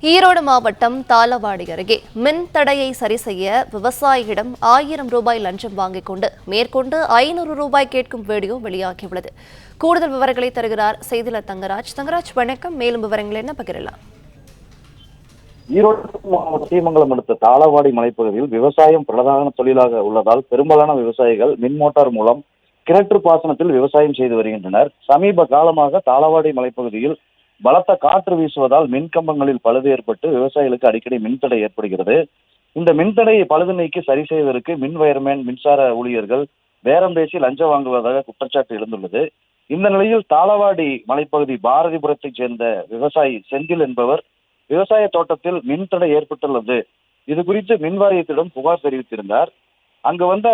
ஈரோடு மாவட்டம் தாளவாடி அருகே மின் தடையை சரி செய்ய விவசாயியிடம் 1000 ரூபாய் லஞ்சம் வாங்கிக் கொண்டு மேற்கொண்டு 500 ரூபாய் கேட்கும் வீடியோ வெளியாகியுள்ளது. கூடுதல் விவரங்களை தருகிறார் செய்தியாளர் தங்கராஜ். தங்கராஜ், வணக்கம். மேலும் விவரங்கள் என்ன பகிரலாம்? ஈரோடு மாவட்டம் ஸ்ரீமங்கலம் அடுத்த தாளவாடி மலைப்பகுதியில் விவசாயம் பிரதான தொழிலாக உள்ளதால் பெரும்பாலான விவசாயிகள் மின் மோட்டார் மூலம் கிணற்று பாசனத்தில் விவசாயம் செய்து வருகின்றனர். சமீப காலமாக தாளவாடி மலைப்பகுதியில் பலத்த காற்று வீசுவதால் மின் கம்பங்களில் பழுது ஏற்பட்டு விவசாயிகளுக்கு அடிக்கடி மின்தடை ஏற்படுகிறது. இந்த மின்தடையை பழுது நீக்கி சரி செய்வதற்கு மின் வயர்மேன், மின்சார ஊழியர்கள் பேரம் பேசி லஞ்சம் வாங்குவதாக குற்றச்சாட்டு எழுந்துள்ளது. இந்த நிலையில் தாளவாடி மலைப்பகுதி பாரதிபுரத்தைச் சேர்ந்த விவசாயி செந்தில் என்பவர் விவசாய தோட்டத்தில் மின்தடை ஏற்பட்டுள்ளது. இது குறித்து மின்வாரியத்திடம் புகார் தெரிவித்திருந்தார். அங்கு வந்த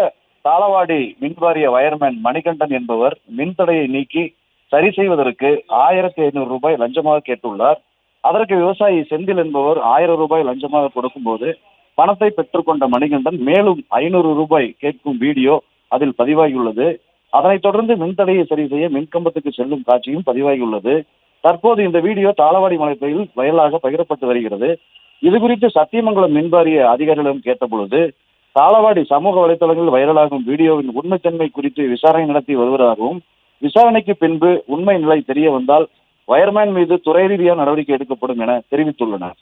தாளவாடி மின்வாரிய வயர்மேன் மணிகண்டன் என்பவர் மின்தடையை நீக்கி சரி செய்வதற்கு 1500 ரூபாய் லஞ்சமாக கேட்டுள்ளார். அதற்கு விவசாயி செந்தில் என்பவர் 1000 ரூபாய் லஞ்சமாக கொடுக்கும்போது பணத்தை பெற்றுக்கொண்ட மணிகண்டன் மேலும் 500 ரூபாய் கேட்கும் வீடியோ அதில் பதிவாகியுள்ளது. அதனைத் தொடர்ந்து மின்தடையை சரி செய்ய மின்கம்பத்துக்கு செல்லும் காட்சியும் பதிவாகியுள்ளது. தற்போது இந்த வீடியோ தாளவாடி மலைப்பகுதியில் வயலாக பகிரப்பட்டு வருகிறது. இது குறித்து சத்தியமங்கலம் மின்வாரிய அதிகாரிகளிடம் கேட்டபொழுது தாளவாடி சமூக வலைதளங்களில் வைரலாகும் வீடியோவின் உண்மைத்தன்மை குறித்து விசாரணை நடத்தி வருவதாகவும், விசாரணைக்கு பின்பு உண்மை நிலை தெரிய வந்தால் வயர்மேன் மீது துறை ரீதியான நடவடிக்கை எடுக்கப்படும் என தெரிவித்துள்ளனர்.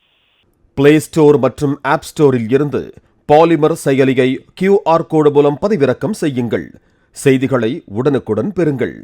பிளே ஸ்டோர் மற்றும் ஆப் ஸ்டோரில் இருந்து பாலிமர் செயலியை QR கோடு மூலம் பதிவிறக்கம் செய்யுங்கள். செய்திகளை உடனுக்குடன் பெறுங்கள்.